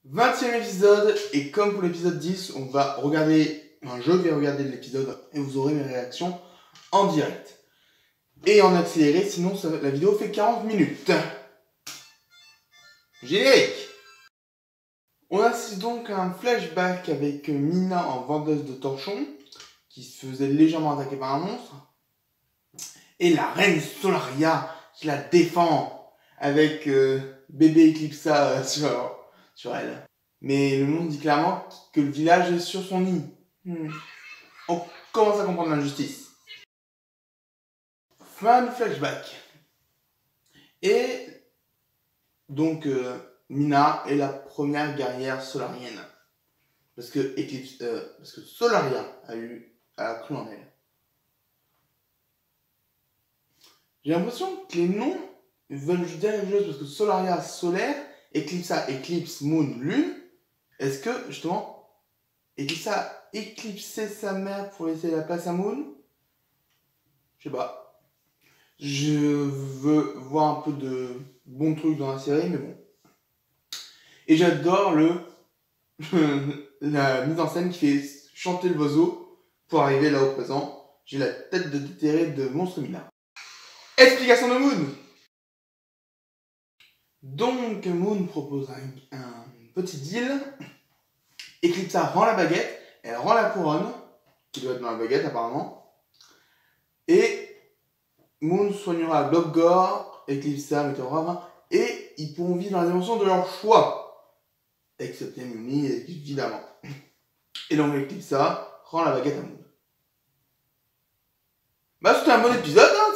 20e épisode, et comme pour l'épisode 10, on va regarder, je vais regarder l'épisode et vous aurez mes réactions en direct. Et en accéléré, sinon la vidéo fait 40 minutes. Générique. On assiste donc à un flashback avec Mina en vendeuse de torchons, qui se faisait légèrement attaquer par un monstre. Et la reine Solaria qui la défend avec bébé Eclipsa sur elle. Mais le monde dit clairement que le village est sur son nid. On commence à comprendre l'injustice. Fin du flashback. Et donc Mina est la première guerrière solarienne. Parce que Solaria a cru en elle. J'ai l'impression que les noms veulent dire quelque chose parce que Solaria, solaire, Eclipsa, éclipse, moon, lune. Est-ce que justement Eclipsa a éclipsé sa mère pour laisser la place à Moon? Je sais pas. Je veux voir un peu de bons trucs dans la série, mais bon. Et j'adore la mise en scène qui fait chanter le oiseau pour arriver là au présent. J'ai la tête de déterré de Monstre Mina. Explication de Moon. Donc Moon propose un petit deal. Eclipsa rend la baguette, elle rend la couronne, qui doit être dans la baguette apparemment. Et Moon soignera Globgor, Eclipsa, Météora, et ils pourront vivre dans la dimension de leur choix. Excepté Muni, évidemment. Et donc Eclipsa rend la baguette à Moon. Bah c'était un bon épisode, hein.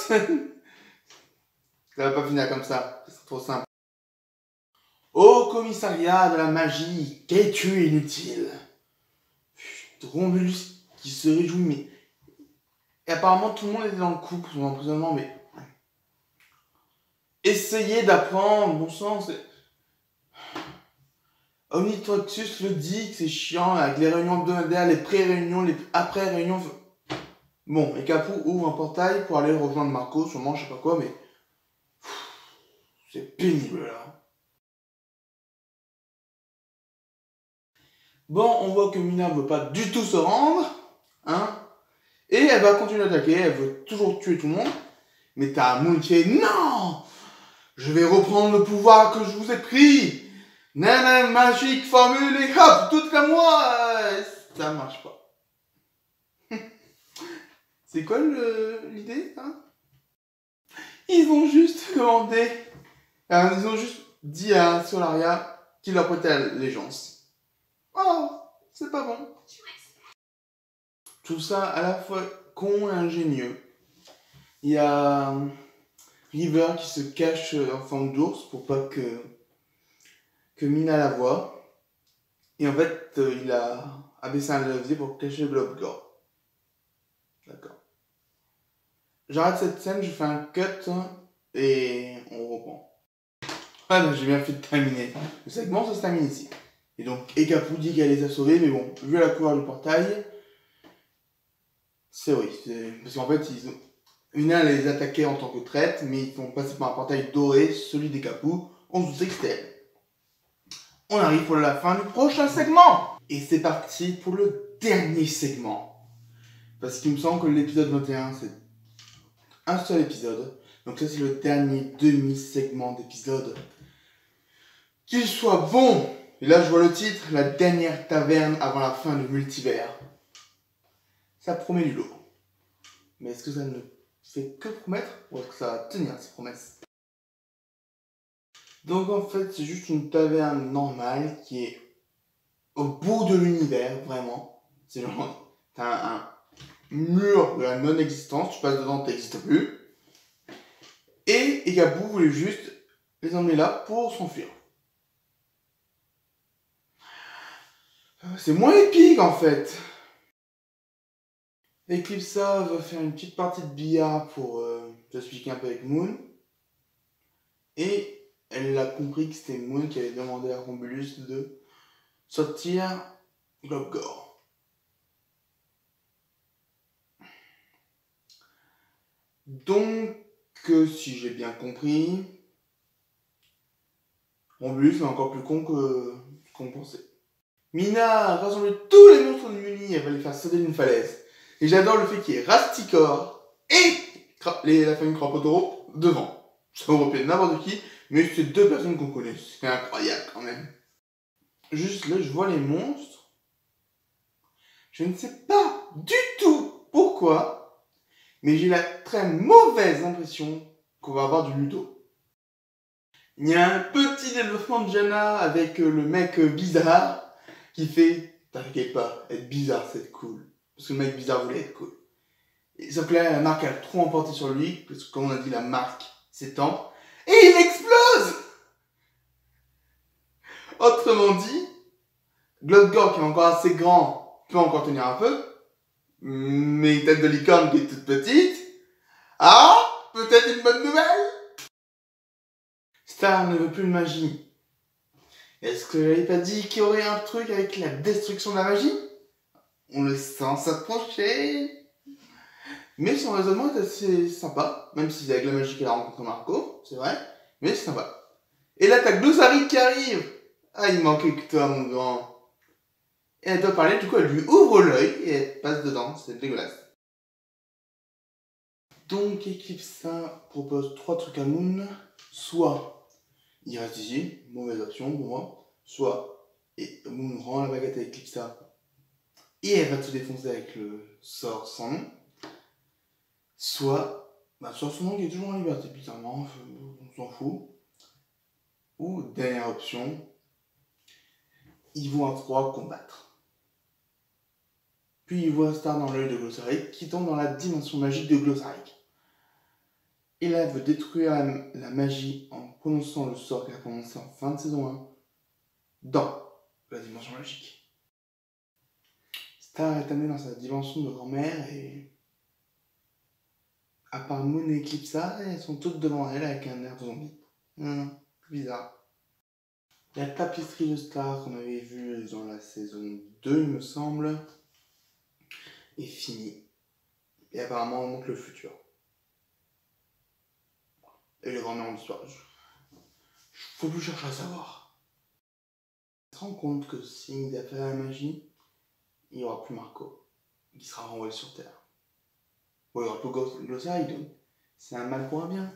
Ça va pas finir comme ça, c'est trop simple. Au commissariat de la magie, qu'es-tu inutile? Romulus qui se réjouit, mais... Et apparemment tout le monde était dans le coup pour son emprisonnement, mais... Essayez d'apprendre, bon sang, c'est... Omnitroxus le dit que c'est chiant, avec les réunions hebdomadaires, les pré-réunions, les après-réunions... Bon, et Capou ouvre un portail pour aller rejoindre Marco, sûrement, je sais pas quoi, mais... C'est pénible, là. Bon, on voit que Mina veut pas du tout se rendre, hein, et elle va continuer d'attaquer, elle veut toujours tuer tout le monde, mais t'as Moon qui est « Non! Je vais reprendre le pouvoir que je vous ai pris! Nana, magique, formule, et hop, toute à moi! » Ça marche pas. C'est quoi l'idée, hein? Ils ont juste demandé, ils ont juste dit à Solaria qu'il leur prêtait allégeance. Oh, c'est pas bon. Tout ça à la fois con et ingénieux. Il y a River qui se cache en forme d'ours pour pas que Mina la voie. Et en fait, il a abaissé un levier pour cacher Globgor. D'accord. J'arrête cette scène, je fais un cut et on reprend. Ah, j'ai bien fait de terminer. Le segment, ça se termine ici. Et donc, Ekapu dit qu'elle les a sauvés, mais bon, vu la couleur du portail, c'est oui. Parce qu'en fait, Mina les attaquait en tant que traite, mais ils sont passés par un portail doré, celui d'Ekapu. On se doutait que c'était elle. On arrive pour la fin du prochain segment. Et c'est parti pour le dernier segment. Parce qu'il me semble que l'épisode 21, c'est un seul épisode. Donc ça, c'est le dernier demi-segment d'épisode. Qu'il soit bon. Et là, je vois le titre, la dernière taverne avant la fin du multivers. Ça promet du lourd. Mais est-ce que ça ne fait que promettre ou est-ce que ça va tenir ses promesses? Donc en fait, c'est juste une taverne normale qui est au bout de l'univers, vraiment. C'est genre, t'as un mur de la non-existence, tu passes dedans, t'existes plus. Et Ekapu voulait juste les emmener là pour s'enfuir. C'est moins épique en fait. Eclipsa va faire une petite partie de billard pour s'expliquer un peu avec Moon. Et elle a compris que c'était Moon qui avait demandé à Romulus de sortir Globgor. Donc, si j'ai bien compris, Romulus est encore plus con qu'on pensait. Mina a rassemblé tous les monstres de Muni et va les faire sauter d'une falaise. Et j'adore le fait qu'il y ait Rasticor et la famille Crapotoro devant. Ça aurait pu être n'importe qui, mais c'est deux personnes qu'on connaît. C'est incroyable quand même. Juste là, je vois les monstres. Je ne sais pas du tout pourquoi, mais j'ai la très mauvaise impression qu'on va avoir du Ludo. Il y a un petit développement de Jana avec le mec bizarre qui fait « T'inquiète pas, être bizarre c'est cool ». Parce que le mec bizarre voulait être cool. Et sauf que là, la marque a trop emporté sur lui, parce que comme on a dit, la marque s'étend. Et il explose! Autrement dit, Glotgore qui est encore assez grand peut encore tenir un peu, mais tête de licorne qui est toute petite, ah, peut-être une bonne nouvelle? Star ne veut plus de magie. Est-ce que j'avais pas dit qu'il y aurait un truc avec la destruction de la magie? On le sent s'approcher. Mais son raisonnement est assez sympa, même si c'est avec la magie qu'elle a rencontré Marco, c'est vrai, mais c'est sympa. Et là, t'as Glossary qui arrive. Ah, il manquait que toi, mon grand. Et elle doit parler, du coup, elle lui ouvre l'œil et elle passe dedans, c'est dégueulasse. Donc, Eclipsa propose 3 trucs à Moon. Soit il reste ici, mauvaise option pour moi. Soit Moon rend la baguette à Eclipsa et elle va te défoncer avec le sort sans nom. Soit, sort sans nom qui est toujours en liberté, bizarrement, on s'en fout. Ou, dernière option, ils vont à 3 combattre. Puis ils voient Star dans l'œil de Glossary qui tombe dans la dimension magique de Glossary. Et là, elle veut détruire la magie en prononçant le sort qu'elle a prononcé en fin de saison 1 dans la dimension magique. Star est amenée dans sa dimension de grand-mère et à part Moon et Eclipsa, elles sont toutes devant elle avec un air de zombie. Bizarre. La tapisserie de Star qu'on avait vue dans la saison 2, il me semble, est finie. Et apparemment, on montre le futur. Et les grand-mères ont disparu. Faut plus chercher à savoir. On se rend compte que s'il a fait la magie, il n'y aura plus Marco, qui sera renvoyé sur Terre. Bon, il n'y aura plus Glossary, donc c'est un mal pour un bien.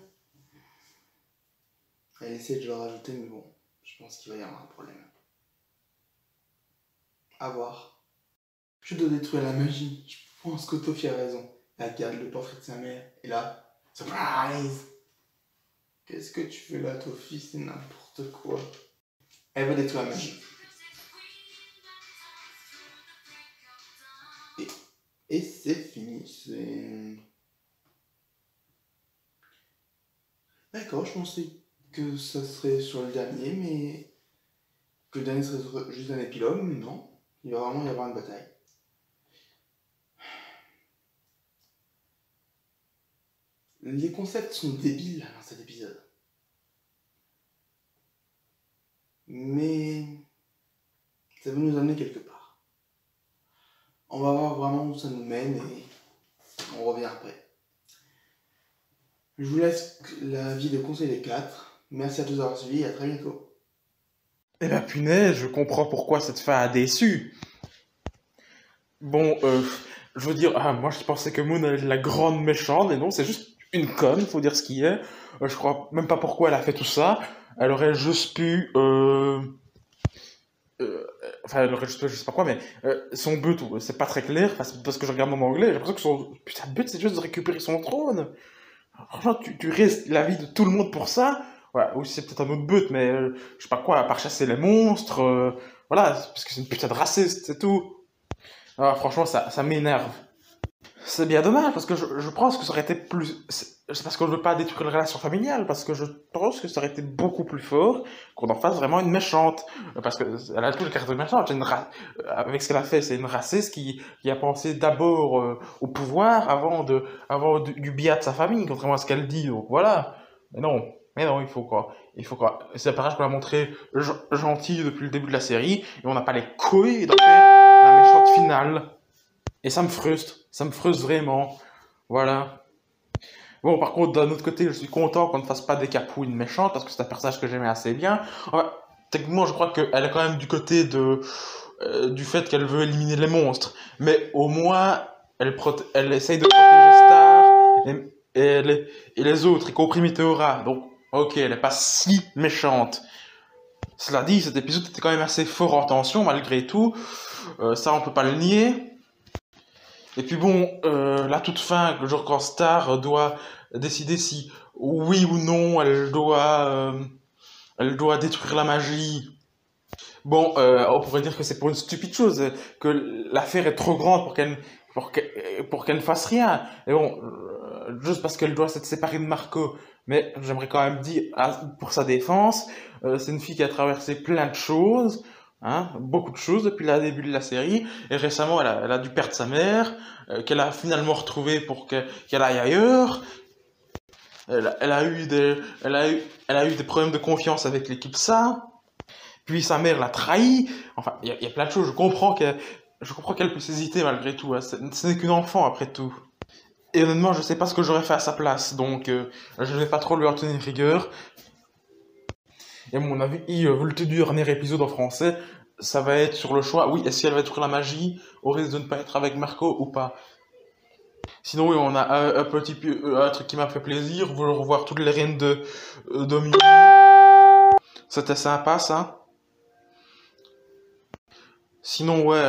Elle essaie de le rajouter, mais bon, je pense qu'il va y avoir un problème. À voir. Je dois détruire la magie. Je pense que Tofi a raison. Elle regarde le portrait de sa mère, et là, surprise! Qu'est-ce que tu fais là, Tofi? C'est n'importe quoi. Elle veut détruire la magie. Et c'est fini. D'accord, je pensais que ça serait sur le dernier, mais que le dernier serait juste un épilogue, mais non. Il va vraiment y avoir une bataille. Les concepts sont débiles dans cet épisode. Mais ça veut nous amener quelque part. On va voir vraiment où ça nous mène et on revient après. Je vous laisse l'avis de Conseil des 4. Merci à tous d'avoir suivi et à très bientôt. Eh ben punaise, je comprends pourquoi cette fin a déçu. Bon, je veux dire, moi je pensais que Moon était la grande méchante, mais non, c'est juste une conne, faut dire ce qui est. Je crois même pas pourquoi elle a fait tout ça. Elle aurait juste pu... Enfin, elle aurait juste pu, je sais pas quoi, mais son but, c'est pas très clair, parce que je regarde en anglais, j'ai l'impression que son putain de but, c'est juste de récupérer son trône. Franchement, tu risques la vie de tout le monde pour ça. Ouais, oui, c'est peut-être un autre but, mais je sais pas quoi, à part chasser les monstres, voilà, parce que c'est une putain de raciste, c'est tout. Ah, franchement, ça m'énerve. C'est bien dommage, parce que je pense que ça aurait été plus... C'est parce que je veux pas détruire la relation familiale, parce que je pense que ça aurait été beaucoup plus fort qu'on en fasse vraiment une méchante. Parce qu'elle a tout le caractère méchante. Avec ce qu'elle a fait, c'est une raciste qui a pensé d'abord au pouvoir avant du bien de sa famille, contrairement à ce qu'elle dit. Donc voilà. Mais non, il faut quoi. C'est pareil qu'on l'a montré gentil depuis le début de la série, et on n'a pas les couilles d'en faire la méchante finale. Et ça me frustre vraiment. Voilà. Bon, par contre, d'un autre côté, je suis content qu'on ne fasse pas des capouines méchantes, parce que c'est un personnage que j'aimais assez bien. techniquement, je crois qu'elle est quand même du côté du fait qu'elle veut éliminer les monstres. Mais au moins, elle essaye de protéger Star et les autres, y compris Meteora. Donc, ok, elle est pas si méchante. Cela dit, cet épisode était quand même assez fort en tension, malgré tout. Ça, on peut pas le nier. Et puis bon, la toute fin, genre quand Star doit décider si oui ou non elle doit détruire la magie. Bon, on pourrait dire que c'est pour une stupide chose, que l'affaire est trop grande pour qu'elle ne fasse rien. Et bon, juste parce qu'elle doit se séparer de Marco. Mais j'aimerais quand même dire, pour sa défense, c'est une fille qui a traversé plein de choses, hein, beaucoup de choses depuis le début de la série. Et récemment, elle a dû perdre sa mère, qu'elle a finalement retrouvée pour qu'elle aille ailleurs. Elle a eu des problèmes de confiance avec l'équipe ça. Puis sa mère l'a trahi. Enfin, il y a plein de choses. Je comprends qu'elle puisse hésiter malgré tout, hein. Ce n'est qu'une enfant après tout. Et honnêtement, je sais pas ce que j'aurais fait à sa place. Donc, je vais pas trop lui en tenir rigueur. Et à mon avis, vu le du dernier épisode en français, ça va être sur le choix. Oui, est-ce qu'elle va détruire la magie au risque de ne pas être avec Marco ou pas? Sinon, oui, on a un petit peu, un truc qui m'a fait plaisir, vouloir revoir toutes les reines de Mew. C'était sympa, ça. Sinon, ouais,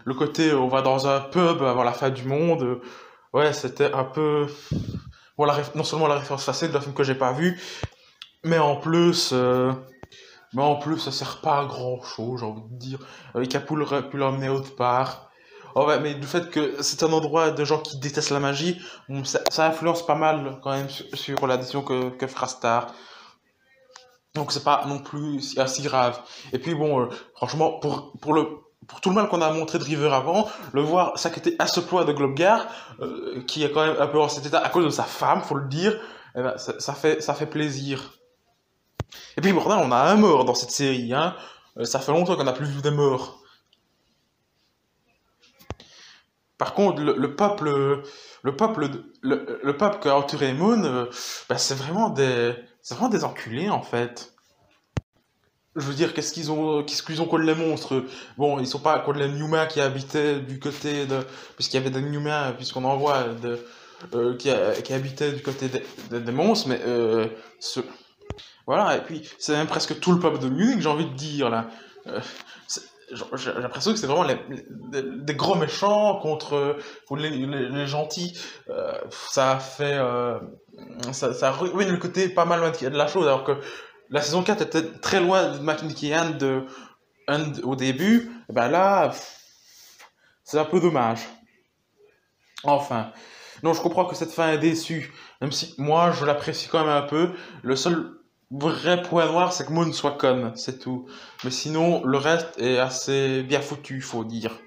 le côté on va dans un pub avant la fin du monde, ouais, c'était un peu. Bon, non seulement la référence facile d'un film que j'ai pas vu, mais en plus, ça sert pas à grand chose, j'ai envie de dire. Capul aurait pu l'emmener autre part. Oh, ouais, mais du fait que c'est un endroit de gens qui détestent la magie, bon, ça influence pas mal quand même sur la décision que fera Star. Donc c'est pas non plus si grave. Et puis bon, franchement, pour tout le mal qu'on a montré de River avant, le voir s'acquitter à ce point de Globgar, qui est quand même un peu en cet état à cause de sa femme, faut le dire, eh ben, ça fait plaisir. Et puis bordel, on a un mort dans cette série, hein. Ça fait longtemps qu'on n'a plus vu des morts. Par contre, le peuple qu'a entouré Moon, ben, c'est vraiment des enculés en fait. Je veux dire, qu'est-ce qu'ils ont contre les monstres? Bon, ils sont pas contre les Newma qui habitaient du côté de, puisqu'il y avait des Newma, puisqu'on en voit qui habitaient du côté des monstres, mais voilà. Et puis c'est même presque tout le peuple de Munich, j'ai envie de dire là. Euh, j'ai l'impression que c'est vraiment des gros méchants contre les gentils. Ça a fait, ça ruine le côté pas mal de la chose, alors que la saison 4 était très loin de McNicky au début. Et ben là, c'est un peu dommage. Enfin, non, je comprends que cette fin est déçue, même si moi je l'apprécie quand même un peu. Le seul vrai point noir, c'est que Moon soit conne, c'est tout. Mais sinon, le reste est assez bien foutu, faut dire.